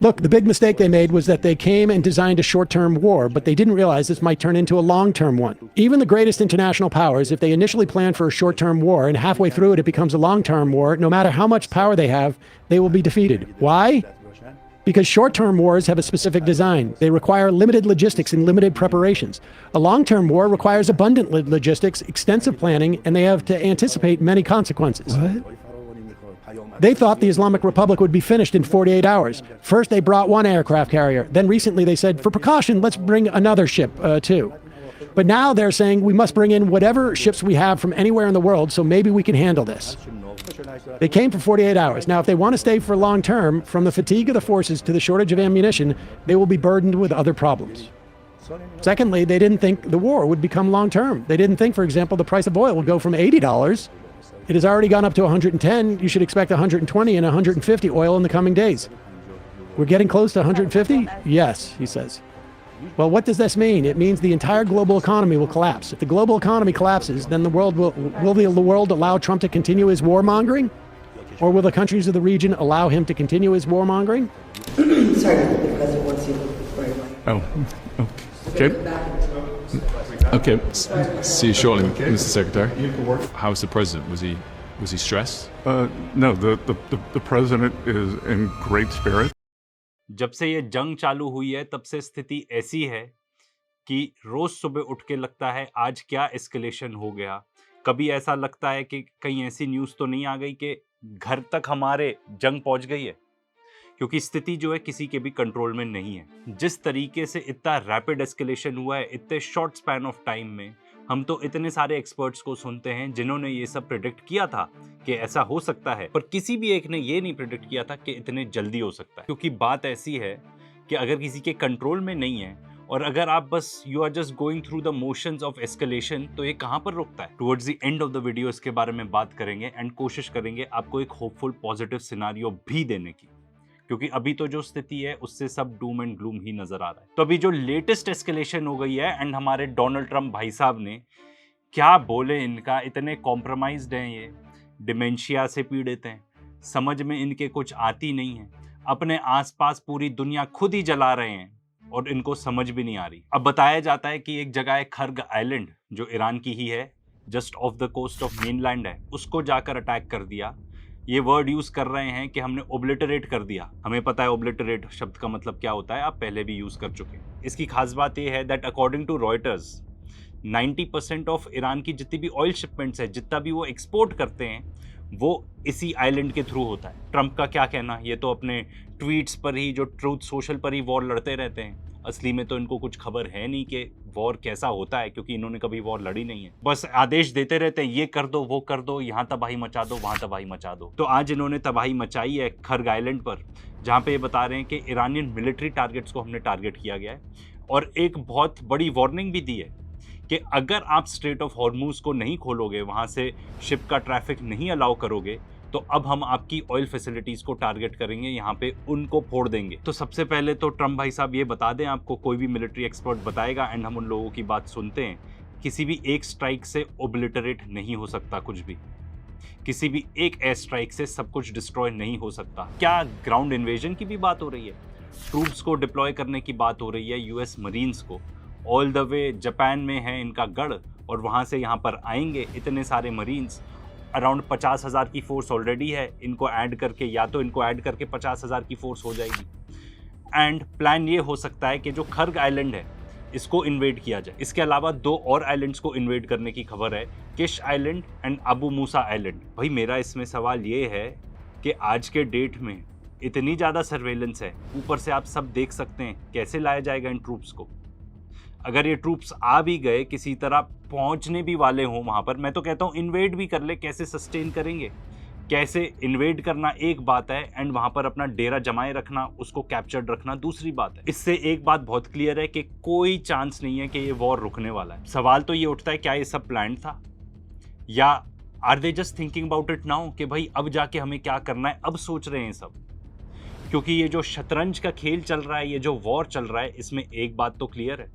Look, the big mistake they made was that they came and designed a short-term war, but they didn't realize this might turn into a long-term one. Even the greatest international powers, if they initially plan for a short-term war and halfway through it becomes a long-term war, no matter how much power they have, they will be defeated. Why? Because short-term wars have a specific design. They require limited logistics and limited preparations. A long-term war requires abundant logistics, extensive planning, and they have to anticipate many consequences. What? They thought the Islamic Republic would be finished in 48 hours. First, they brought one aircraft carrier. Then recently they said, for precaution, let's bring another ship, too. But now they're saying we must bring in whatever ships we have from anywhere in the world, so maybe we can handle this. They came for 48 hours. Now, if they want to stay for long term, from the fatigue of the forces to the shortage of ammunition, they will be burdened with other problems. Secondly, they didn't think the war would become long term. They didn't think, for example, the price of oil would go from $80. It has already gone up to 110. You should expect 120 and 150 oil in the coming days. We're getting close to 150? Yes, he says. Well, what does this mean? It means the entire global economy will collapse. If the global economy collapses, then the world will the world allow Trump to continue his warmongering? Or will the countries of the region allow him to continue his warmongering? Sorry, the president wants you right away. Oh, okay. Okay, see you shortly, Mr. Secretary. How's the president? Was he stressed? No, the president is in great spirit. जब से ये जंग चालू हुई है तब से स्थिति ऐसी है कि रोज सुबह उठ के लगता है आज क्या एस्केलेशन हो गया। कभी ऐसा लगता है कि कहीं ऐसी न्यूज़ तो नहीं आ गई कि घर तक हमारे जंग पहुंच गई है, क्योंकि स्थिति जो है किसी के भी कंट्रोल में नहीं है। जिस तरीके से इतना रैपिड एस्केलेशन हुआ है इतने शॉर्ट स्पैन ऑफ टाइम में, हम तो इतने सारे एक्सपर्ट्स को सुनते हैं जिन्होंने ये सब प्रेडिक्ट किया था कि ऐसा हो सकता है, पर किसी भी एक ने ये नहीं प्रेडिक्ट किया था कि इतने जल्दी हो सकता है। क्योंकि बात ऐसी है कि अगर किसी के कंट्रोल में नहीं है और अगर आप बस you are just going through the motions of escalation, तो ये कहां पर रुकता है। Towards the end of the video इसके बारे में बात करेंगे एंड कोशिश करेंगे आपको एक होपफुल पॉजिटिव सिनेरियो भी देने की, क्योंकि अभी तो जो स्थिति है उससे सब डूम एंड ग्लूम ही नजर आ रहा है। तो अभी जो लेटेस्ट एस्केलेशन हो गई है एंड हमारे डोनाल्ड ट्रंप भाई साहब ने क्या बोले, इनका इतने कॉम्प्रोमाइज्ड हैं, ये डिमेंशिया से पीड़ित हैं, समझ में इनके कुछ आती नहीं है, अपने आसपास पूरी दुनिया खुद ही जला रहे हैं और इनको समझ भी नहीं आ रही। अब बताया जाता है कि एक जगह है खर्ग आइलैंड जो ईरान की ही है, just off the coast of mainland है, उसको जाकर अटैक कर दिया। ये वर्ड यूज कर रहे हैं कि हमने ओब्लिटरेट कर दिया। हमें पता है ओब्लिटरेट शब्द का मतलब क्या होता है, आप पहले भी यूज कर चुके हैं। इसकी खास बात यह है that according to Reuters 90% of Iran की जितनी भी ऑयल शिपमेंट्स है, जितना भी वो एक्सपोर्ट करते हैं, वो इसी आइलैंड के थ्रू होता है। ट्रंप का क्या कहना, ये तो अपने ट्वीट्स पर ही, जो ट्रूथ सोशल पर ही वॉर लड़ते रहते हैं। असली में तो इनको कुछ खबर है नहीं कि वॉर कैसा होता है, क्योंकि इन्होंने कभी वॉर लड़ी नहीं है। बस आदेश देते रहते हैं, ये कर दो, वो कर दो, यहाँ तबाही मचा दो, वहाँ तबाही मचा दो। तो आज इन्होंने तबाही मचाई है खर्ग आइलैंड पर, जहाँ पे ये बता रहे हैं कि ईरानियन मिलिट्री टारगेट्स को हमने टारगेट किया गया है, और एक बहुत बड़ी वार्निंग भी दी है कि अगर आप स्ट्रेट ऑफ हॉर्मूज को नहीं खोलोगे, वहाँ से शिप का ट्रैफिक नहीं अलाउ करोगे, तो अब हम आपकी ऑयल फैसिलिटीज़ को टारगेट करेंगे, यहाँ पे उनको फोड़ देंगे। तो सबसे पहले तो ट्रंप भाई साहब ये बता दें, आपको कोई भी मिलिट्री एक्सपर्ट बताएगा एंड हम उन लोगों की बात सुनते हैं, किसी भी एक स्ट्राइक से ओब्लिटरेट नहीं हो सकता कुछ भी, किसी भी एक एयर स्ट्राइक से सब कुछ डिस्ट्रॉय नहीं हो सकता। क्या ग्राउंड इन्वेजन की भी बात हो रही है, ट्रूप्स को डिप्लॉय करने की बात हो रही है, यूएस मरीन्स को ऑल द वे जापान में है इनका गढ़, और वहाँ से यहाँ पर आएंगे इतने सारे मरीन्स। अराउंड 50,000 की फोर्स ऑलरेडी है, इनको ऐड करके, या तो इनको ऐड करके 50,000 की फोर्स हो जाएगी। एंड प्लान ये हो सकता है कि जो खर्ग आइलैंड है इसको इन्वेड किया जाए। इसके अलावा 2 और आइलैंड्स को इन्वेड करने की खबर है, Kish island and Abu Musa island. भाई मेरा इसमें सवाल ये है कि आज के डेट में इतनी ज़्यादा सर्वेलेंस है, ऊपर से आप सब देख सकते हैं, कैसे लाया जाएगा इन ट्रूप्स को। अगर ये ट्रूप्स आ भी गए, किसी तरह पहुंचने भी वाले हों वहाँ पर, मैं तो कहता हूँ इन्वेड भी कर ले, कैसे सस्टेन करेंगे। कैसे इन्वेड करना एक बात है एंड वहाँ पर अपना डेरा जमाए रखना, उसको कैप्चर्ड रखना दूसरी बात है। इससे एक बात बहुत क्लियर है कि कोई चांस नहीं है कि ये वॉर रुकने वाला है। सवाल तो ये उठता है, क्या ये सब प्लान था, या are they just thinking about it now कि भाई अब जाके हमें क्या करना है, अब सोच रहे हैं सब। क्योंकि ये जो शतरंज का खेल चल रहा है, ये जो वॉर चल रहा है, इसमें एक बात तो क्लियर है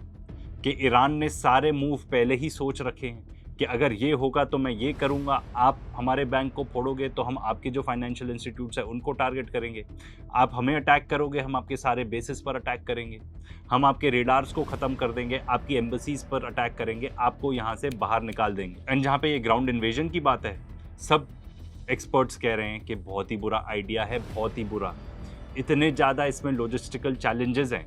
कि ईरान ने सारे मूव पहले ही सोच रखे हैं, कि अगर ये होगा तो मैं ये करूँगा, आप हमारे बैंक को फोड़ोगे तो हम आपके जो फाइनेंशियल इंस्टीट्यूट्स हैं उनको टारगेट करेंगे, आप हमें अटैक करोगे हम आपके सारे बेसिस पर अटैक करेंगे, हम आपके रेडार्स को ख़त्म कर देंगे, आपकी एम्बेसीज पर अटैक करेंगे, आपको यहाँ से बाहर निकाल देंगे। एंड जहाँ पे ये ग्राउंड इन्वेजन की बात है, सब एक्सपर्ट्स कह रहे हैं कि बहुत ही बुरा आइडिया है, बहुत ही बुरा, इतने ज़्यादा इसमें लॉजिस्टिकल चैलेंजेस हैं।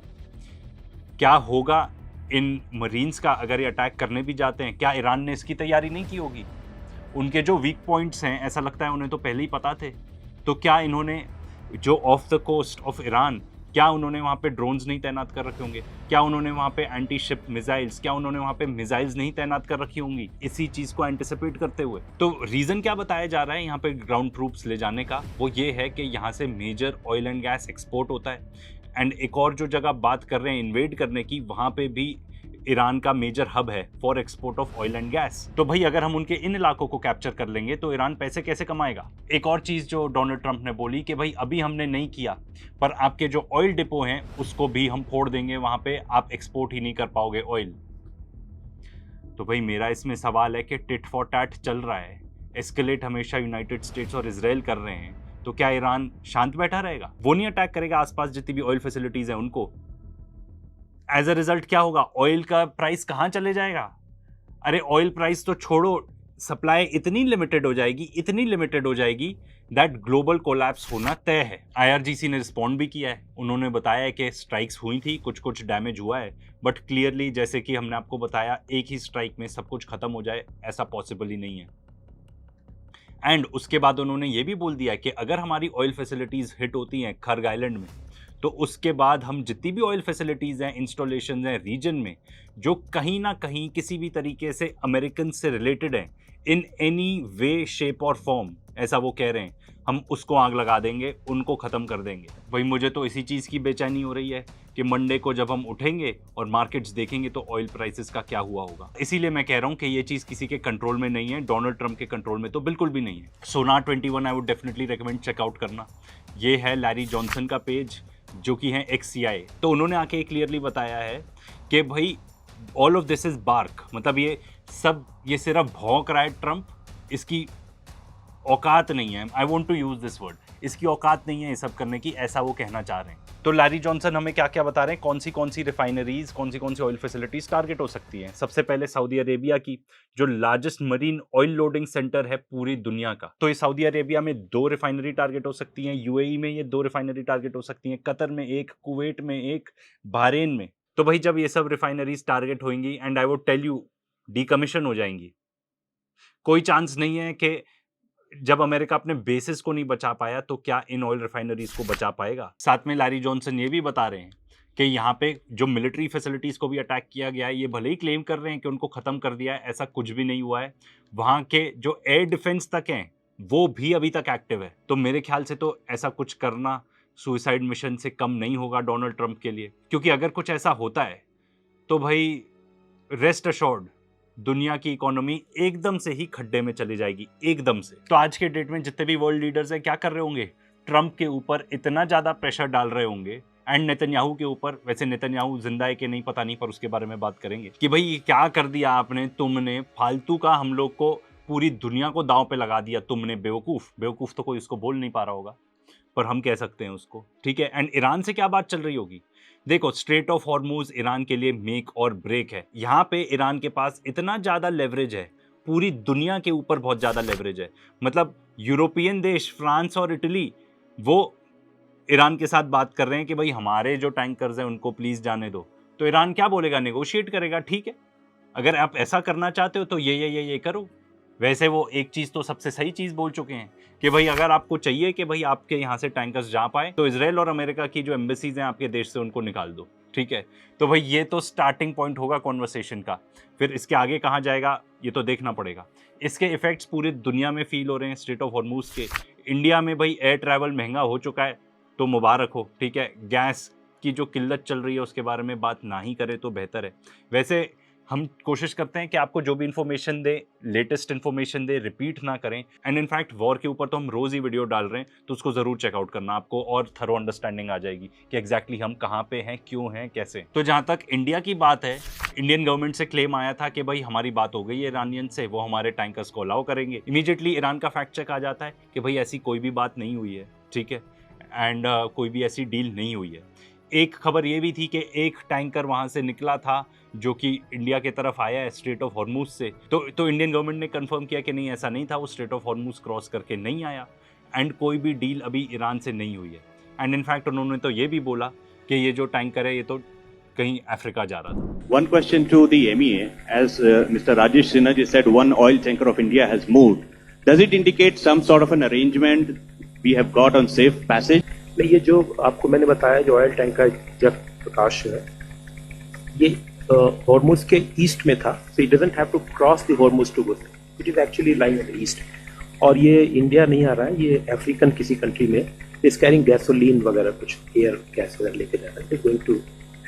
क्या होगा इन मरीन्स का अगर ये अटैक करने भी जाते हैं? क्या ईरान ने इसकी तैयारी नहीं की होगी? उनके जो वीक पॉइंट्स हैं ऐसा लगता है उन्हें तो पहले ही पता थे। तो क्या इन्होंने जो off the coast of Iran, क्या उन्होंने वहाँ पे ड्रोन्स नहीं तैनात कर रखे होंगे? क्या उन्होंने वहाँ पे एंटी शिप मिसाइल्स, क्या उन्होंने वहाँ पे मिसाइल्स नहीं तैनात कर रखी होंगी इसी चीज़ को एंटिसिपेट करते हुए? तो रीज़न क्या बताया जा रहा है यहाँ पे ग्राउंड ट्रूप्स ले जाने का? वो ये है कि यहाँ से major oil and gas export होता है। एंड एक और जो जगह बात कर रहे हैं इन्वेड करने की, वहाँ पे भी ईरान का मेजर हब है for export of oil and gas. तो भाई अगर हम उनके इन इलाकों को कैप्चर कर लेंगे तो ईरान पैसे कैसे कमाएगा? एक और चीज़ जो डोनाल्ड ट्रंप ने बोली कि भाई अभी हमने नहीं किया, पर आपके जो ऑयल डिपो हैं उसको भी हम फोड़ देंगे, वहाँ पे आप एक्सपोर्ट ही नहीं कर पाओगे ऑयल। तो भाई मेरा इसमें सवाल है कि टिट फॉर टैट चल रहा है, एस्केलेट हमेशा यूनाइटेड स्टेट्स और इजराइल कर रहे हैं, तो क्या ईरान शांत बैठा रहेगा? वो नहीं अटैक करेगा आसपास जितनी भी ऑयल फैसिलिटीज हैं उनको? एज अ रिजल्ट क्या होगा? ऑयल का प्राइस कहाँ चले जाएगा? अरे ऑयल प्राइस तो छोड़ो, सप्लाई इतनी लिमिटेड हो जाएगी, इतनी लिमिटेड हो जाएगी दैट ग्लोबल कोलैप्स होना तय है। आईआरजीसी ने रिस्पॉन्ड भी किया है, उन्होंने बताया है कि स्ट्राइक्स हुई थी, कुछ कुछ डैमेज हुआ है, बट क्लियरली जैसे कि हमने आपको बताया एक ही स्ट्राइक में सब कुछ खत्म हो जाए ऐसा पॉसिबल ही नहीं है। एंड उसके बाद उन्होंने ये भी बोल दिया कि अगर हमारी ऑयल फैसिलिटीज़ हिट होती हैं खर्ग आइलैंड में, तो उसके बाद हम जितनी भी ऑयल फैसिलिटीज़ हैं, इंस्टॉलेशन हैं रीजन में, जो कहीं ना कहीं किसी भी तरीके से अमेरिकन से रिलेटेड हैं इन एनी वे शेप और फॉर्म, ऐसा वो कह रहे हैं, हम उसको आग लगा देंगे, उनको ख़त्म कर देंगे। भाई मुझे तो इसी चीज़ की बेचैनी हो रही है कि मंडे को जब हम उठेंगे और मार्केट्स देखेंगे तो ऑयल प्राइसेस का क्या हुआ होगा। इसीलिए मैं कह रहा हूँ कि ये चीज़ किसी के कंट्रोल में नहीं है, डोनाल्ड ट्रंप के कंट्रोल में तो बिल्कुल भी नहीं है। सोनार 21 I would definitely recommend checkout करना। ये है लैरी जॉनसन का पेज जो कि है XCI। तो उन्होंने आके क्लियरली बताया है कि भाई all of this is bark, मतलब ये सिर्फ भौंक रहा है ट्रंप, इसकी औकात नहीं है, I want to use this word, इसकी औकात नहीं है ये सब करने की, ऐसा वो कहना चाह रहे हैं। तो लैरी जॉनसन हमें क्या क्या बता रहे हैं, कौन सी रिफाइनरीज, कौन सी ऑयल फैसिलिटीज टारगेट हो सकती हैं। सबसे पहले सऊदी अरेबिया की जो largest marine oil loading centre है पूरी दुनिया का, तो ये सऊदी अरेबिया में 2 रिफाइनरी टारगेट हो सकती हैं, UAE में ये 2 रिफाइनरी टारगेट हो सकती हैं, कतर में 1, कुवैत में 1, बहरीन में। तो भाई जब ये सब रिफाइनरीज टारगेट होंगी and I would tell you decommission हो जाएंगी, कोई चांस नहीं है कि जब अमेरिका अपने बेसिस को नहीं बचा पाया तो क्या इन ऑयल रिफाइनरीज को बचा पाएगा। साथ में लैरी जॉनसन ये भी बता रहे हैं कि यहाँ पे जो मिलिट्री फैसिलिटीज को भी अटैक किया गया है, ये भले ही क्लेम कर रहे हैं कि उनको खत्म कर दिया है, ऐसा कुछ भी नहीं हुआ है। वहाँ के जो एयर डिफेंस तक हैं वो भी अभी तक एक्टिव है। तो मेरे ख्याल से तो ऐसा कुछ करना सुइसाइड मिशन से कम नहीं होगा डोनाल्ड ट्रंप के लिए, क्योंकि अगर कुछ ऐसा होता है तो भाई रेस्ट अश्योर्ड दुनिया की इकोनॉमी एकदम से ही खड्डे में चली जाएगी, एकदम से। तो आज के डेट में जितने भी वर्ल्ड लीडर्स हैं क्या कर रहे होंगे, ट्रंप के ऊपर इतना ज़्यादा प्रेशर डाल रहे होंगे, एंड नेतन्याहू के ऊपर। वैसे नेतन्याहू जिंदा है कि नहीं पता नहीं, पर उसके बारे में बात करेंगे कि भाई क्या कर दिया आपने, तुमने फालतू का हम लोग को, पूरी दुनिया को दांव पे लगा दिया तुमने, बेवकूफ़ तो कोई उसको बोल नहीं पा रहा होगा, पर हम कह सकते हैं उसको, ठीक है। एंड ईरान से क्या बात चल रही होगी, देखो स्ट्रेट ऑफ हॉर्मूज ईरान के लिए मेक और ब्रेक है। यहाँ पे ईरान के पास इतना ज़्यादा लेवरेज है, पूरी दुनिया के ऊपर बहुत ज़्यादा लेवरेज है। मतलब यूरोपियन देश फ्रांस और इटली वो ईरान के साथ बात कर रहे हैं कि भाई हमारे जो टैंकर्स हैं उनको प्लीज़ जाने दो। तो ईरान क्या बोलेगा, नेगोशिएट करेगा, ठीक है अगर आप ऐसा करना चाहते हो तो ये करो। वैसे वो एक चीज़ तो सबसे सही चीज़ बोल चुके हैं कि भाई अगर आपको चाहिए कि भाई आपके यहाँ से टैंकर्स जा पाए तो इजराइल और अमेरिका की जो एम्बेसीज हैं आपके देश से उनको निकाल दो, ठीक है। तो भाई ये तो स्टार्टिंग पॉइंट होगा कॉन्वर्सेशन का, फिर इसके आगे कहाँ जाएगा ये तो देखना पड़ेगा। इसके इफेक्ट्स पूरी दुनिया में फील हो रहे हैं स्ट्रेट ऑफ हॉर्मूज के। इंडिया में भाई एयर ट्रैवल महंगा हो चुका है तो मुबारक हो, ठीक है। गैस की जो किल्लत चल रही है उसके बारे में बात ना ही करें तो बेहतर है। वैसे हम कोशिश करते हैं कि आपको जो भी इन्फॉर्मेशन दे, लेटेस्ट इन्फॉर्मेशन दे, रिपीट ना करें। एंड इनफैक्ट वॉर के ऊपर तो हम रोज़ ही वीडियो डाल रहे हैं, तो उसको ज़रूर चेकआउट करना, आपको और थरो अंडरस्टैंडिंग आ जाएगी कि एग्जैक्टली हम कहाँ पे हैं, क्यों हैं, कैसे। तो जहाँ तक इंडिया की बात है, इंडियन गवर्नमेंट से क्लेम आया था कि भाई हमारी बात हो गई है ईरानियन से, वो हमारे टैंकर्स को अलाउ करेंगे। इमीडिएटली ईरान का फैक्ट चेक आ जाता है कि भाई ऐसी कोई भी बात नहीं हुई है, ठीक है, एंड कोई भी ऐसी डील नहीं हुई है। एक खबर ये भी थी कि एक टैंकर वहाँ से निकला था जो कि इंडिया की तरफ आया है स्ट्रेट ऑफ हॉर्मूज से, तो इंडियन गवर्नमेंट ने कंफर्म किया कि नहीं, ऐसा नहीं था, वो स्ट्रेट ऑफ हॉर्मूज क्रॉस करके नहीं आया, एंड कोई भी डील अभी ईरान से नहीं हुई है। एंड इनफैक्ट उन्होंने तो ये भी बोला कि ये जो टैंकर है ये तो कहीं अफ्रीका जा रहा था। One question to the MEA, as Mr. Rajesh Sinha ji said, one oil tanker of India has moved. Does it indicate some sort of an arrangement we have got on safe passage? ये जो आपको मैंने बताया, जो oil tanker जब प्रकाश है, ये Hormuz के ईस्ट में था, so it doesn't have to cross the Hormuz to go. It is actually lying at the east. और ये इंडिया नहीं आ रहा है, ये अफ्रीकन किसी कंट्री में is carrying gasoline वगैरह, कुछ एयर गैस वगैरह लेके जा रहा है, going to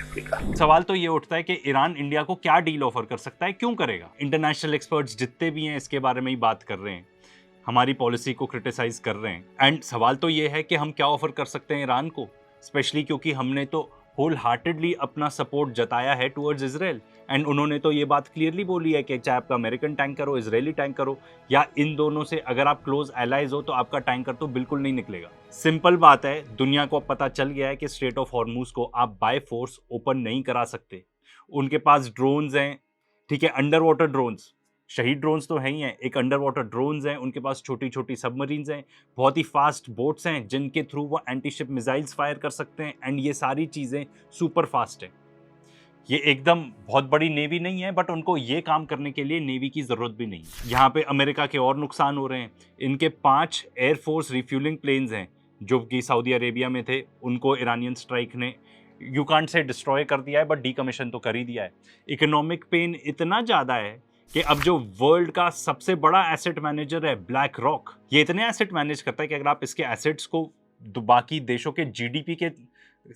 अफ्रीका। सवाल तो ये उठता है कि ईरान इंडिया को क्या डील ऑफर कर सकता है, क्यों करेगा। इंटरनेशनल एक्सपर्ट्स जितने भी हैं इसके बारे में ही बात कर रहे हैं, हमारी पॉलिसी को क्रिटिसाइज कर रहे हैं। एंड सवाल तो ये है कि हम क्या ऑफर कर सकते हैं ईरान को, स्पेशली क्योंकि हमने तो होल हार्टेडली अपना सपोर्ट जताया है टुवर्ड्स इजराइल। एंड उन्होंने तो ये बात क्लियरली बोली है कि चाहे आपका अमेरिकन टैंकर हो, इजरायली टैंकर हो, या इन दोनों से अगर आप क्लोज एलाइज हो तो आपका टैंकर तो बिल्कुल नहीं निकलेगा। सिंपल बात है, दुनिया को अब पता चल गया है कि स्ट्रेट ऑफ हॉर्मूज को आप बाय फोर्स ओपन नहीं करा सकते। उनके पास ड्रोन्स हैं, ठीक है, अंडर वाटर ड्रोन्स, शहीद ड्रोन्स तो हैं ही हैं, एक अंडर वाटर ड्रोन्स हैं, उनके पास छोटी छोटी सबमरीन्स हैं, बहुत ही फास्ट बोट्स हैं जिनके थ्रू वो एंटी शिप मिसाइल्स फायर कर सकते हैं। एंड ये सारी चीज़ें सुपर फास्ट हैं। ये एकदम बहुत बड़ी नेवी नहीं है, बट उनको ये काम करने के लिए नेवी की ज़रूरत भी नहीं है। यहाँ पे अमेरिका के और नुकसान हो रहे हैं। इनके 5 एयरफोर्स रिफ्यूलिंग प्लेन्स हैं जो कि सऊदी अरेबिया में थे, उनको ईरानियन स्ट्राइक ने यू कांट से डिस्ट्रॉय कर दिया है, बट डीकमीशन तो कर ही दिया है। इकोनॉमिक पेन इतना ज़्यादा है कि अब जो वर्ल्ड का सबसे बड़ा एसेट मैनेजर है ब्लैक रॉक, ये इतने एसेट मैनेज करता है कि अगर आप इसके एसेट्स को बाकी देशों के जीडीपी के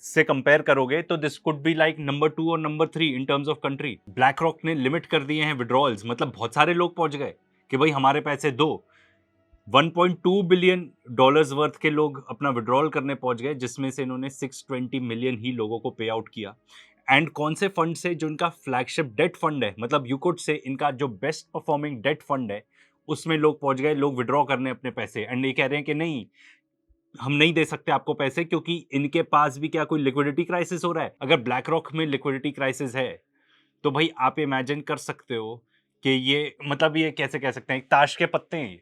से कंपेयर करोगे तो this could be like number 2 और number 3 in terms of country. Black rock ने लिमिट कर दिए हैं विड्रॉल्स, मतलब बहुत सारे लोग पहुंच गए कि भाई हमारे पैसे दो। 1.2 बिलियन डॉलर्स वर्थ के लोग अपना विड्रॉल करने पहुंच गए, जिसमें से इन्होंने 620 मिलियन ही लोगों को पे आउट किया। एंड कौन से फंड से, जो इनका फ्लैगशिप डेट फंड है, मतलब यू कुड से इनका जो बेस्ट परफॉर्मिंग डेट फंड है, उसमें लोग पहुंच गए, लोग विड्रॉ करने अपने पैसे। एंड ये कह रहे हैं कि नहीं, हम नहीं दे सकते आपको पैसे, क्योंकि इनके पास भी क्या कोई लिक्विडिटी क्राइसिस हो रहा है। अगर ब्लैक रॉक में लिक्विडिटी क्राइसिस है तो भाई आप इमेजिन कर सकते हो कि ये, मतलब ये कैसे कह सकते हैं, एक ताश के पत्ते हैं,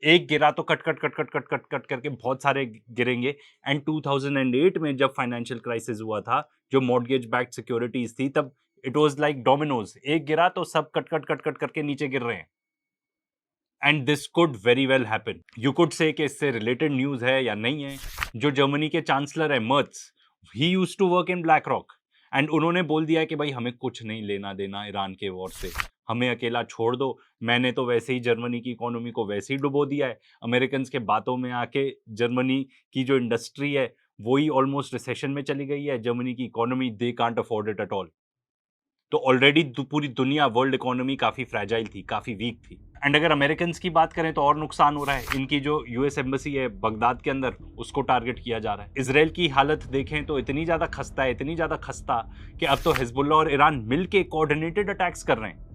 एक गिरा तो cut cut cut cut cut cut cut करके बहुत सारे गिरेंगे। एंड 2008 में जब फाइनेंशियल क्राइसिस हुआ था, जो मॉर्गेज बैक्ड सिक्योरिटीज थी, तब इट वाज लाइक डोमिनोज, एक गिरा तो सब कट कट कट कट करके नीचे गिर रहे हैं। And this could very well happen. You could say कि इससे रिलेटेड न्यूज है या नहीं है। जो जर्मनी के चांसलर है Merz, he used to work in BlackRock, and उन्होंने बोल दिया कि भाई हमें कुछ नहीं लेना देना ईरान के वॉर से, हमें अकेला छोड़ दो। मैंने तो वैसे ही जर्मनी की इकोनॉमी को वैसे ही डुबो दिया है। अमेरिकन के बातों में आके जर्मनी की जो इंडस्ट्री है वही ऑलमोस्ट रिसेशन में चली गई है। जर्मनी की economy, they can't afford it at all. तो ऑलरेडी पूरी दुनिया, वर्ल्ड इकोनॉमी काफ़ी फ्रैजाइल थी, काफ़ी वीक थी। एंड अगर अमेरिकन की बात करें तो और नुकसान हो रहा है। इनकी जो यूएस एम्बेसी है बगदाद के अंदर, उसको टारगेट किया जा रहा है। इसराइल की हालत देखें तो इतनी ज़्यादा खस्ता है, इतनी ज़्यादा खस्ता कि अब तो हिजबुल्ला और ईरान मिलके कोऑर्डिनेटेड अटैक्स कर रहे हैं।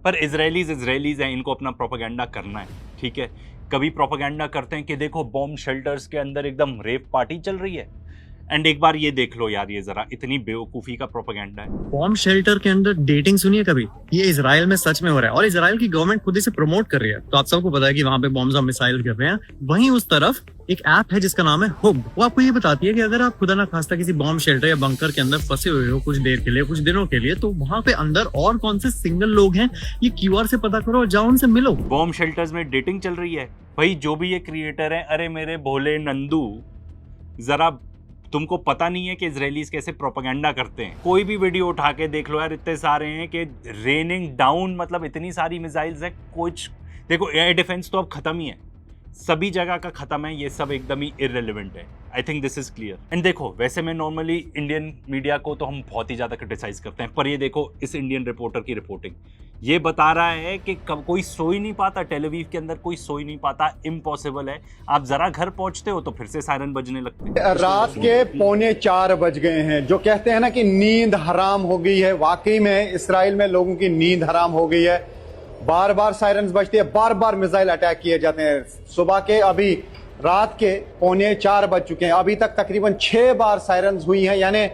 पर इजरायलीज हैं, इनको अपना प्रोपेगेंडा करना है, ठीक है। कभी प्रोपेगेंडा करते हैं कि देखो बॉम्ब शेल्टर्स के अंदर एकदम रेप पार्टी चल रही है। एंड एक बार ये देख लो यार, ये जरा इतनी बेवकूफ़ी का प्रोपेगेंडा है। बॉम्ब शेल्टर के अंदर डेटिंग सुनिए कभी? ये इजराइल में सच में हो रहा है, और इजराइल की गवर्नमेंट खुद इसे प्रमोट कर रही है। तो आप सबको पता है कि वहां पे बॉम्ब्स और मिसाइल गिर रहे हैं। वहीं उस तरफ एक ऐप है जिसका नाम है हुब। वो आपको ये बताती है कि अगर आप खुदा ना खास्ता किसी बॉम्ब शेल्टर या बंकर के अंदर फंसे हुए हो कुछ देर के लिए, कुछ दिनों के लिए, तो वहां पे अंदर और कौन से सिंगल लोग हैं ये क्यूआर से पता करो और जाओ उनसे मिलो। बॉम्ब शेल्टर्स में डेटिंग चल रही है भाई। जो भी ये क्रिएटर है, अरे मेरे भोले नंदू, जरा तुमको पता नहीं है कि इजरायलीज कैसे प्रोपेगेंडा करते हैं। कोई भी वीडियो उठा के देख लो यार, इतने सारे हैं कि रेनिंग डाउन, मतलब इतनी सारी मिसाइल्स है। कुछ देखो, एयर डिफेंस तो अब खत्म ही है। सभी जगह का खत्म है, ये सब एकदम ही इररिलेवेंट है। I think this is clear. And देखो, वैसे मैं नॉर्मली इंडियन मीडिया को तो हम बहुत ही ज़्यादा क्रिटिसाइज करते हैं, पर ये देखो इस इंडियन रिपोर्टर की रिपोर्टिंग, ये बता रहा है कि कब कोई सो ही नहीं पाता, टेलीवीव के अंदर कोई सो ही नहीं पाता, इम्पॉसिबल है। आप जरा घर पहुंचते हो तो फिर से सायरन बजने लगते हैं। रात के 3:45 बज गए हैं। जो कहते हैं ना कि नींद हराम हो गई है, वाकई में इसराइल में लोगों की नींद हराम हो गई है। बार बार सायरन्स बजती है, बार बार मिसाइल अटैक किए जाते हैं। सुबह के अभी रात के 3:45 बज चुके हैं, अभी तक तकरीबन 6 बार सायरन्स हुई हैं, यानी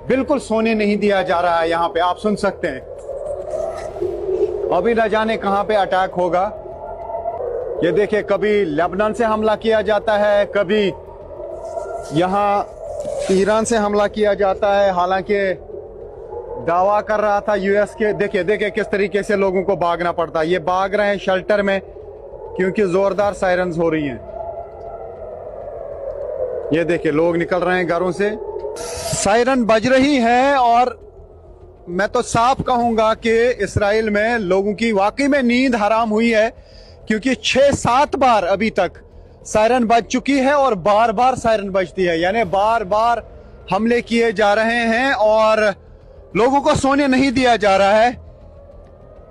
बिल्कुल सोने नहीं दिया जा रहा है। यहाँ पे आप सुन सकते हैं, अभी न जाने कहां पे अटैक होगा। ये देखिए, कभी लेबनान से हमला किया जाता है, कभी यहां ईरान से हमला किया जाता है। हालांकि दावा कर रहा था यूएस के, देखिए देखिए किस तरीके से लोगों को भागना पड़ता है। ये भाग रहे हैं शेल्टर में क्योंकि जोरदार सायरन्स हो रही हैं। ये देखिए लोग निकल रहे हैं घरों से, सायरन बज रही है। और मैं तो साफ कहूंगा कि इसराइल में लोगों की वाकई में नींद हराम हुई है, क्योंकि 6-7 बार अभी तक सायरन बज चुकी है और बार बार सायरन बजती है, यानी बार बार हमले किए जा रहे हैं और लोगों को सोने नहीं दिया जा रहा है।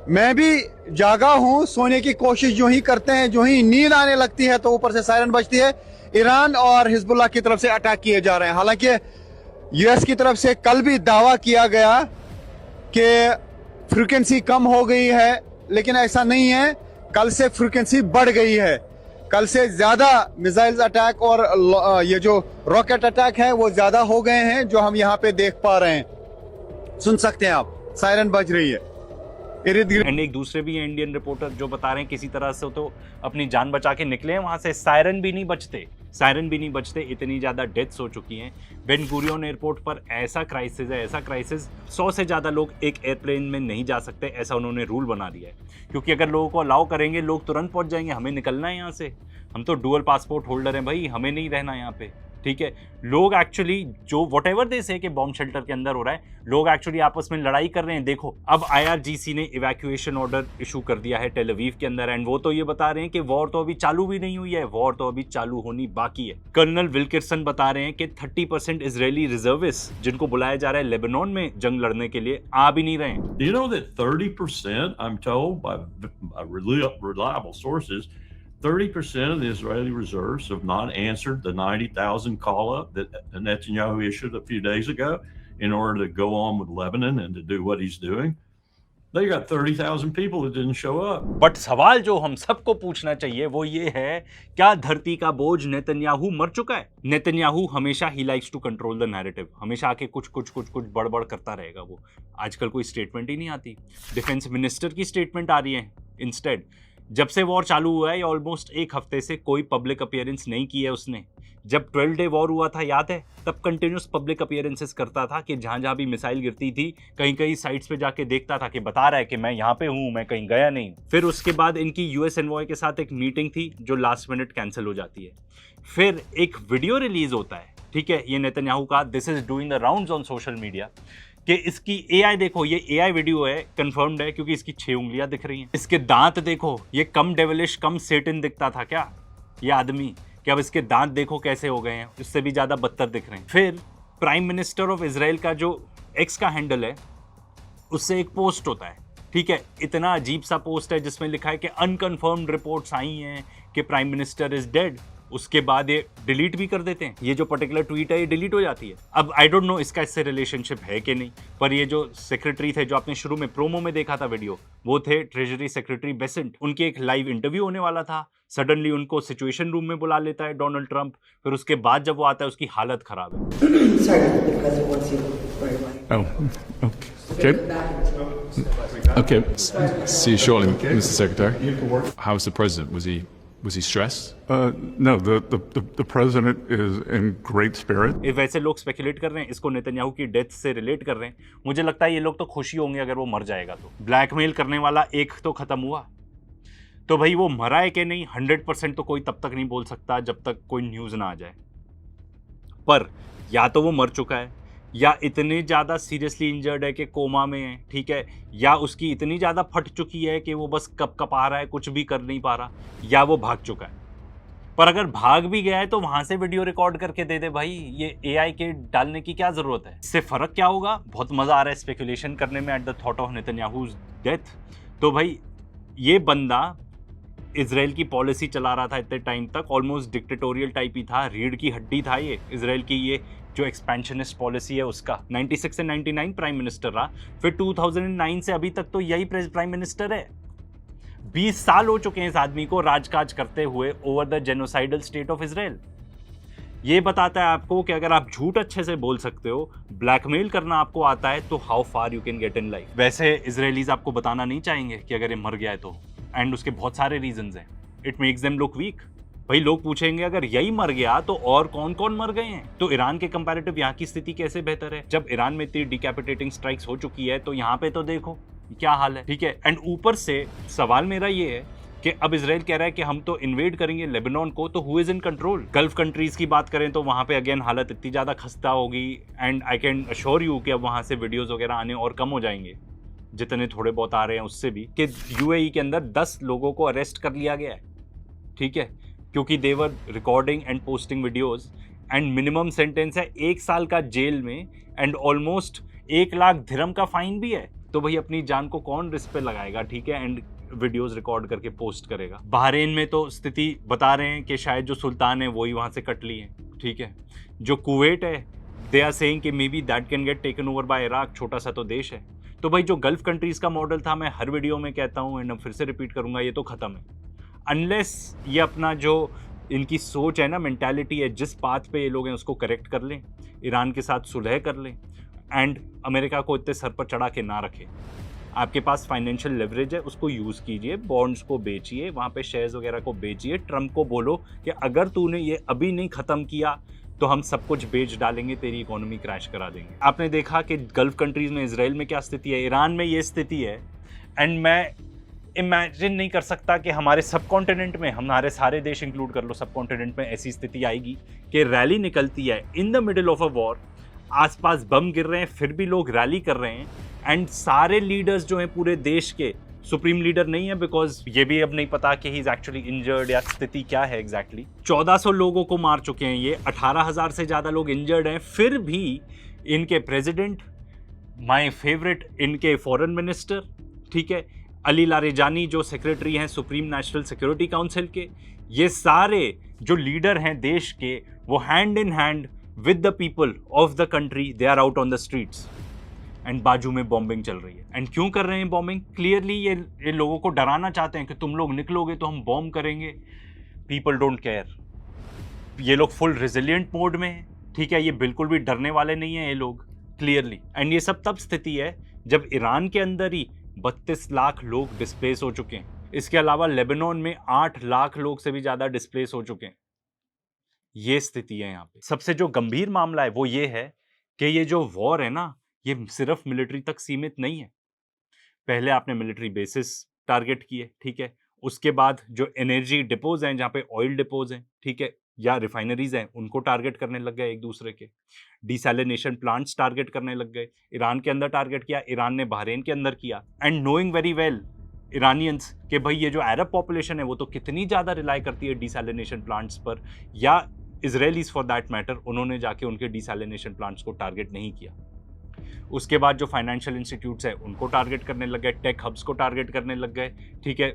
मैं भी जागा हूं, सोने की कोशिश जो ही करते हैं, जो ही नींद आने लगती है तो ऊपर से सायरन बजती है। ईरान और हिजबुल्लाह की तरफ से अटैक किए जा रहे हैं। हालांकि यूएस की तरफ से कल भी दावा किया गया कि फ्रीक्वेंसी कम हो गई है, लेकिन ऐसा नहीं है। कल से फ्रीक्वेंसी बढ़ गई है, कल से ज्यादा मिसाइल्स अटैक और ये जो रॉकेट अटैक है वो ज्यादा हो गए हैं, जो हम यहाँ पे देख पा रहे हैं। सुन सकते हैं आप, सायरन बज रही है इर्द गिर्द। एंड एक दूसरे भी हैं इंडियन रिपोर्टर जो बता रहे हैं किसी तरह से तो अपनी जान बचा के निकले हैं वहां से। सायरन भी नहीं बजते, इतनी ज्यादा डेथ्स हो चुकी हैं। बेन गुरियन एयरपोर्ट पर ऐसा क्राइसिस 100 से ज्यादा लोग एक एयरप्लेन में नहीं जा सकते, ऐसा उन्होंने रूल बना दिया है। क्योंकि अगर लोगों को अलाउ करेंगे, लोग तुरंत पहुंच जाएंगे। हमें निकलना है यहाँ से, हम तो डुअल पासपोर्ट होल्डर हैं भाई, हमें नहीं रहना यहाँ पे, ठीक है। लोग एक्चुअली जो व्हाटएवर दे से कि बॉम्ब शेल्टर के अंदर हो रहा है, लोग एक्चुअली आपस में लड़ाई कर रहे हैं। देखो, अब IRGC ने इवैक्यूएशन ऑर्डर इशू कर दिया है टेल अवीव के अंदर, एंड वो तो ये बता रहे हैं कि वॉर तो अभी चालू भी नहीं हुई है, वॉर तो अभी चालू होनी बाकी है। कर्नल विल्किंसन बता रहे हैं कि 30% इजरायली रिजर्विस्ट जिनको बुलाया जा रहा है लेबनान में जंग लड़ने के लिए, आ भी नहीं रहे हैं। Do you know that 30%, I'm told by reliable sources, 30% of the Israeli reserves have not answered the 90,000 call-up that Netanyahu issued a few days ago in order to go on with Lebanon and to do what he's doing. They got 30,000 people that didn't show up. But सवाल जो हम सबको पूछना चाहिए वो ये है, क्या धरती का बोझ नेतन्याहू मर चुका है? नेतन्याहू हमेशा ही likes to control the narrative, हमेशा आके कुछ बड़बड़ करता रहेगा वो। आजकल कोई स्टेटमेंट ही नहीं आती, डिफेंस मिनिस्टर की स्टेटमेंट आ रही है इंस्टेड। जब से वॉर चालू हुआ है, ऑलमोस्ट एक हफ्ते से कोई पब्लिक अपीयरेंस नहीं की है उसने। जब 12 डे वॉर हुआ था, याद है, तब कंटिन्यूस पब्लिक अपीयरेंसेस करता था कि जहां भी मिसाइल गिरती थी, कहीं साइट्स पे जाके देखता था कि बता रहा है कि मैं यहाँ पे हूँ, मैं कहीं गया नहीं। फिर उसके बाद इनकी यूएस एनवॉय के साथ एक मीटिंग थी जो लास्ट मिनट कैंसिल हो जाती है। फिर एक वीडियो रिलीज होता है, ठीक है, ये नेतन्याहू का, this is doing the rounds on social media, कि इसकी AI देखो, ये AI वीडियो है, कंफर्म्ड है क्योंकि इसकी 6 उंगलियां दिख रही हैं। इसके दांत देखो, ये कम डेविलिश, कम सेटन दिखता था क्या ये आदमी, कि अब इसके दांत देखो कैसे हो गए हैं, उससे भी ज्यादा बदतर दिख रहे हैं। फिर प्राइम मिनिस्टर ऑफ इजराइल का जो एक्स का हैंडल है, उससे एक पोस्ट होता है, ठीक है, इतना अजीब सा पोस्ट है जिसमें लिखा है कि अनकन्फर्म्ड रिपोर्ट्स आई हैं कि प्राइम मिनिस्टर इज डेड। उसके बाद ये डिलीट भी कर देते हैं, ये जो पर्टिकुलर ट्वीट है ये डिलीट हो जाती है। अब आई डोंट नो इसका इससे रिलेशनशिप है कि नहीं, पर ये जो सेक्रेटरी थे, जो आपने शुरू में प्रोमो में देखा था वीडियो, वो थे ट्रेजरी सेक्रेटरी बेसेंट। उनके एक लाइव इंटरव्यू होने वाला था, सडनली उनको सिचुएशन रूम में बुला लेता है डोनाल्ड ट्रंप। फिर उसके बाद जब वो आता है, उसकी हालत खराब है। Sorry, the president wants you right away. Oh, okay. See you shortly, Mr. Secretary. How's the president? Was he stressed? No, the president is in great spirit. ये वैसे लोग स्पेकुलेट कर रहे हैं, इसको नेतन्याहू की डेथ से रिलेट कर रहे हैं। मुझे लगता है ये लोग तो खुशी होंगे अगर वो मर जाएगा तो। ब्लैकमेल करने वाला एक तो खत्म हुआ, तो भाई वो मरा है कि नहीं 100% तो कोई तब तक नहीं बोल सकता जब तक कोई न्यूज़ ना आ जाए। पर या तो वो मर चुका है, या इतने ज़्यादा सीरियसली इंजर्ड है कि कोमा में है, ठीक है, या उसकी इतनी ज़्यादा फट चुकी है कि वो बस कप आ रहा है, कुछ भी कर नहीं पा रहा, या वो भाग चुका है। पर अगर भाग भी गया है तो वहां से वीडियो रिकॉर्ड करके दे दे भाई, ये एआई के डालने की क्या जरूरत है। इससे फर्क क्या होगा? बहुत मजा आ रहा है स्पेकुलेशन करने में at the thought of Netanyahu's death. तो भाई ये बंदा इजराइल की पॉलिसी चला रहा था इतने टाइम तक, ऑलमोस्ट डिक्टेटोरियल टाइप ही था, रीढ़ की हड्डी था ये इजराइल की, ये जो एक्सपेंशनिस्ट पॉलिसी है उसका। 96 से 99 प्राइम मिनिस्टर रहा, फिर 2009 से अभी तक तो यही प्राइम मिनिस्टर है। 20 साल हो चुके हैं इस आदमी को राजकाज करते हुए over the genocidal state of Israel. ये बताता है आपको कि अगर आप झूठ अच्छे से बोल सकते हो, ब्लैकमेल करना आपको आता है, तो how far you can get in life. वैसे इजरायलीज आपको बताना नहीं चाहेंगे कि अगर ये मर गया है तो, एंड उसके बहुत सारे रीजंस हैं। It makes them look weak. भाई लोग पूछेंगे अगर यही मर गया तो और कौन कौन मर गए हैं? तो ईरान के कंपैरेटिव यहाँ की स्थिति कैसे बेहतर है? जब ईरान में इतनी डिकैपिटेटिंग स्ट्राइक्स हो चुकी है तो यहाँ पे तो देखो क्या हाल है, ठीक है। एंड ऊपर से सवाल मेरा ये है कि अब इजराइल कह रहा है कि हम तो इन्वेड करेंगे लेबनान को, तो who is in control? Gulf countries की बात करें तो वहां पे अगेन हालत इतनी ज्यादा खस्ता होगी, and I can assure you कि अब वहां से वीडियोस वगैरह आने और कम हो जाएंगे, जितने थोड़े बहुत आ रहे हैं उससे भी, कि यूएई के अंदर 10 लोगों को अरेस्ट कर लिया गया है, ठीक है, क्योंकि they were recording and posting videos, and minimum sentence है 1 साल का जेल में एंड ऑलमोस्ट 1 लाख दिरहम का फाइन भी है। तो भाई अपनी जान को कौन रिस्क पे लगाएगा, ठीक है, एंड वीडियोस रिकॉर्ड करके पोस्ट करेगा। बहरीन में तो स्थिति बता रहे हैं कि शायद जो सुल्तान है वही वहां से कट ली है, ठीक है। जो कुवैत है, दे आर सेइंग कि may be that can get taken over by Iraq, छोटा सा तो देश है। तो भाई जो गल्फ कंट्रीज का मॉडल था, मैं हर वीडियो में कहता हूँ एंड फिर से रिपीट करूंगा, ये तो खत्म है। अनलेस ये अपना जो इनकी सोच है ना, मेंटालिटी है, जिस पाथ पे ये लोग हैं उसको करेक्ट कर लें, ईरान के साथ सुलह कर लें, एंड अमेरिका को इतने सर पर चढ़ा के ना रखें। आपके पास फाइनेंशियल लेवरेज है, उसको यूज़ कीजिए, बॉन्ड्स को बेचिए, वहाँ पे शेयर्स वगैरह को बेचिए। ट्रम्प को बोलो कि अगर तूने ये अभी नहीं ख़त्म किया तो हम सब कुछ बेच डालेंगे, तेरी इकोनॉमी क्रैश करा देंगे। आपने देखा कि गल्फ कंट्रीज़ में, इजराइल में क्या स्थिति है, ईरान में ये स्थिति है। एंड मैं इमेजिन नहीं कर सकता कि हमारे सब कॉन्टिनेंट में, हमारे सारे देश इंक्लूड कर लो, सब कॉन्टिनेंट में ऐसी स्थिति आएगी कि रैली निकलती है in the middle of a war, आसपास बम गिर रहे हैं, फिर भी लोग रैली कर रहे हैं, एंड सारे लीडर्स जो हैं पूरे देश के, सुप्रीम लीडर नहीं है, बिकॉज ये भी अब नहीं पता कि ही इज एक्चुअली इंजर्ड या स्थिति क्या है एग्जैक्टली। 1400 लोगों को मार चुके हैं ये, 18,000 से ज़्यादा लोग इंजर्ड हैं, फिर भी इनके प्रेसिडेंट, माय फेवरेट इनके फॉरेन मिनिस्टर, ठीक है, अली लारेजानी जो सेक्रेटरी हैं सुप्रीम नेशनल सिक्योरिटी काउंसिल के, ये सारे जो लीडर हैं देश के, वो hand in hand with the people of the country, they are out on the streets, and बाजू में बॉम्बिंग चल रही है। एंड क्यों कर रहे हैं बॉम्बिंग? क्लियरली ये लोगों को डराना चाहते हैं कि तुम लोग निकलोगे तो हम बॉम्ब करेंगे। पीपल डोंट केयर, ये लोग फुल रेजिलियंट मोड में है, ठीक है, ये बिल्कुल भी डरने वाले नहीं है ये लोग, क्लियरली। एंड ये सब तब स्थिति है जब ईरान के अंदर ही 32 लाख लोग डिस्प्लेस हो चुके हैं। इसके अलावा लेबनान में 8 लाख लोग से भी ज़्यादा डिस्प्लेस हो चुके हैं। ये स्थिति है यहाँ पे। सबसे जो गंभीर मामला है वो ये है कि ये जो वॉर है ना, ये सिर्फ मिलिट्री तक सीमित नहीं है। पहले आपने मिलिट्री बेसिस टारगेट किए, ठीक है, उसके बाद जो एनर्जी डिपोज हैं, जहाँ पे ऑयल डिपोज हैं, ठीक है, या रिफाइनरीज हैं, उनको टारगेट करने लग गए एक दूसरे के। डिसैलिनेशन प्लांट्स टारगेट करने लग गए, ईरान के अंदर टारगेट किया, ईरान ने बहरीन के अंदर किया। And knowing very well Iranians कि भाई ये जो अरब पॉपुलेशन है वो तो कितनी ज़्यादा रिलाई करती है डिसैलिनेशन प्लांट्स पर, या इजरायलीज फॉर दैट मैटर, उन्होंने जाके उनके डिसैलिनेशन प्लांट्स को टारगेट नहीं किया। उसके बाद जो फाइनेंशियल इंस्टीट्यूट्स हैं उनको टारगेट करने लग गए, टेक हब्स को टारगेट करने लग गए, ठीक है।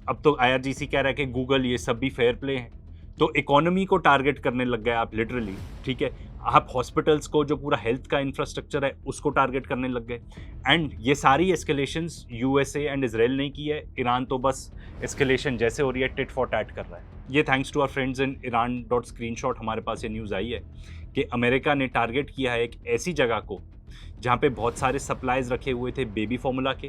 अब तो IRGC कह रहा है कि गूगल, ये सब भी फेयर प्ले हैं, तो इकोनॉमी को टारगेट करने लग गए आप लिटरली, ठीक है। आप हॉस्पिटल्स को, जो पूरा हेल्थ का इंफ्रास्ट्रक्चर है, उसको टारगेट करने लग गए। एंड ये सारी एस्केलेशंस USA एंड इजराइल ने की है, ईरान तो बस एस्केलेशन जैसे हो रही है टिट फॉर टैट कर रहा है। ये thanks to our friends in Iran.screenshot हमारे पास ये न्यूज़ आई है कि अमेरिका ने टारगेट किया है एक ऐसी जगह को जहाँ पे बहुत सारे सप्लाईज रखे हुए थे बेबी फार्मूला के,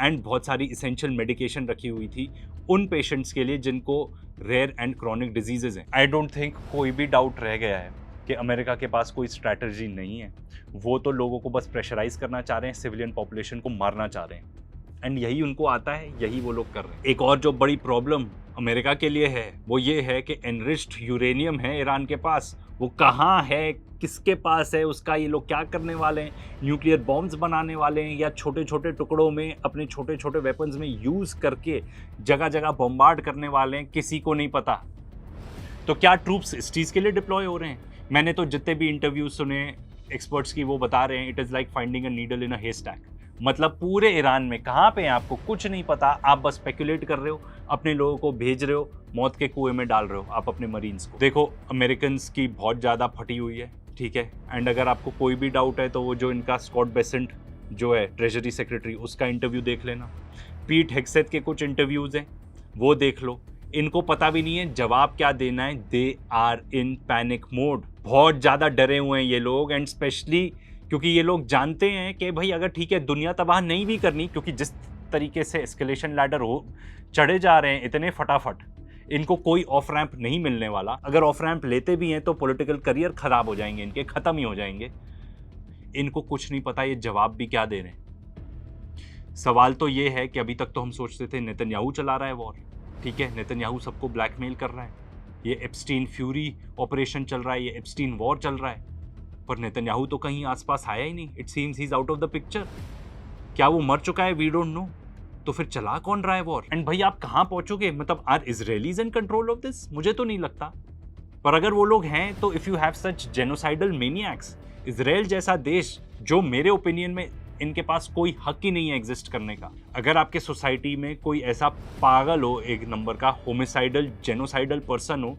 एंड बहुत सारी इसेंशियल मेडिकेशन रखी हुई थी उन पेशेंट्स के लिए जिनको रेयर एंड क्रॉनिक डिजीजेज हैं। आई डोंट थिंक कोई भी डाउट रह गया है कि अमेरिका के पास कोई स्ट्रैटेजी नहीं है, वो तो लोगों को बस प्रेशराइज करना चाह रहे हैं, सिविलियन पॉपुलेशन को मारना चाह रहे हैं, एंड यही उनको आता है, यही वो लोग कर रहे हैं। एक और जो बड़ी प्रॉब्लम अमेरिका के लिए है वो ये है कि एनरिच्ड यूरेनियम है ईरान के पास, वो कहाँ है, किसके पास है, उसका ये लोग क्या करने वाले हैं, न्यूक्लियर बॉम्ब्स बनाने वाले हैं या छोटे छोटे टुकड़ों में अपने छोटे छोटे वेपन्स में यूज़ करके जगह जगह बॉम्बार्ड करने वाले हैं, किसी को नहीं पता। तो क्या ट्रूप्स इस चीज़ के लिए डिप्लॉय हो रहे हैं? मैंने तो जितने भी इंटरव्यूज सुने एक्सपर्ट्स की, वो बता रहे हैं it is like finding a needle in a haystack. मतलब पूरे ईरान में कहाँ पे हैं आपको कुछ नहीं पता, आप बस स्पेकुलेट कर रहे हो, अपने लोगों को भेज रहे हो, मौत के कुएं में डाल रहे हो आप अपने मरीन्स को। देखो अमेरिकन की बहुत ज़्यादा फटी हुई है, ठीक है, एंड अगर आपको कोई भी डाउट है तो वो जो इनका स्कॉट बेसेंट जो है ट्रेजरी सेक्रेटरी, उसका इंटरव्यू देख लेना। पीट हेग्सेथ के कुछ इंटरव्यूज़ हैं वो देख लो। इनको पता भी नहीं है जवाब क्या देना है। They are in panic mode, बहुत ज़्यादा डरे हुए हैं ये लोग, एंड स्पेशली क्योंकि ये लोग जानते हैं कि भाई अगर ठीक है दुनिया तबाह नहीं भी करनी, क्योंकि जिस तरीके से एस्केलेशन लैडर हो चढ़े जा रहे हैं इतने फटाफट, इनको कोई ऑफ रैंप नहीं मिलने वाला। अगर ऑफ रैंप लेते भी हैं तो पॉलिटिकल करियर खराब हो जाएंगे इनके, ख़त्म ही हो जाएंगे। इनको कुछ नहीं पता ये जवाब भी क्या दे रहे हैं। सवाल तो ये है कि अभी तक तो हम सोचते थे नेतन्याहू चला रहा है वॉर, ठीक है, नेतन्याहू सबको ब्लैकमेल कर रहा है, ये एप्स्टीन फ्यूरी ऑपरेशन चल रहा है, ये एप्स्टीन वॉर चल रहा है, पर नेतन्याहू तो कहीं आसपास आया ही नहीं। It seems he is out of the picture. क्या वो मर चुका है? We don't know. तो फिर चला कौन रहा है वॉर? एंड भाई आप कहाँ पहुंचोगे? मतलब are Israelis in control of this? मुझे तो नहीं लगता, पर अगर वो लोग हैं तो if you have such genocidal maniacs, Israel जैसा देश जो मेरे ओपिनियन में इनके पास कोई हक ही नहीं है एग्जिस्ट करने का। अगर आपके सोसाइटी में कोई ऐसा पागल हो, एक नंबर का होमिसाइडल जेनोसाइडल पर्सन हो,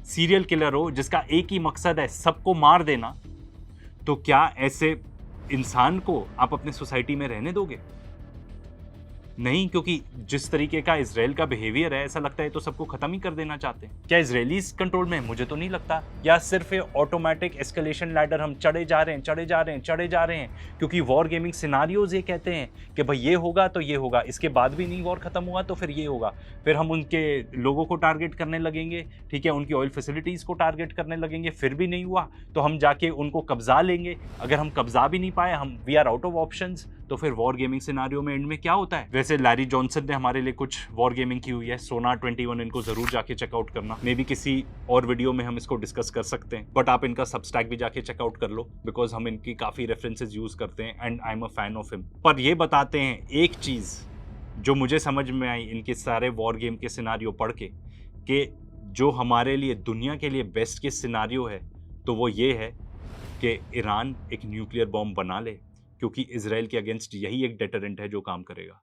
सीरियल किलर हो, जिसका एक ही मकसद है सबको मार देना, तो क्या ऐसे इंसान को आप अपने सोसाइटी में रहने दोगे? नहीं, क्योंकि जिस तरीके का इजराइल का बिहेवियर है ऐसा लगता है तो सबको खत्म ही कर देना चाहते हैं। क्या इजरायलीज कंट्रोल में है? मुझे तो नहीं लगता। या सिर्फ ये ऑटोमेटिक एस्केलेशन लैडर हम चढ़े जा रहे हैं क्योंकि वॉर गेमिंग सिनारियोज ये कहते हैं कि भाई ये होगा तो ये होगा, इसके बाद भी नहीं वॉर खत्म हुआ तो फिर ये होगा, फिर हम उनके लोगों को टारगेट करने लगेंगे, ठीक है, उनकी ऑयल फैसिलिटीज को टारगेट करने लगेंगे, फिर भी नहीं हुआ तो हम जाके उनको कब्जा लेंगे, अगर हम कब्जा भी नहीं पाए, हम we are out of options, तो फिर वॉर गेमिंग सिनारियो में एंड में क्या होता है? वैसे लैरी जॉनसन ने हमारे लिए कुछ वॉर गेमिंग की हुई है, सोनार 21, इनको जरूर जाके चेकआउट करना। मे बी किसी और वीडियो में हम इसको डिस्कस कर सकते हैं, बट आप इनका सबस्टैक भी जाके चेकआउट कर लो, बिकॉज हम इनकी काफी रेफरेंसेस यूज करते हैं and I am a fan of him. पर ये बताते हैं एक चीज जो मुझे समझ में आई इनके सारे वॉर गेम के सिनारियो पढ़ के, कि जो हमारे लिए दुनिया के लिए बेस्ट के सिनारियो है तो वो ये है कि ईरान एक न्यूक्लियर बॉम्ब बना ले, क्योंकि इजराइल के अगेंस्ट यही एक डेटरेंट है जो काम करेगा।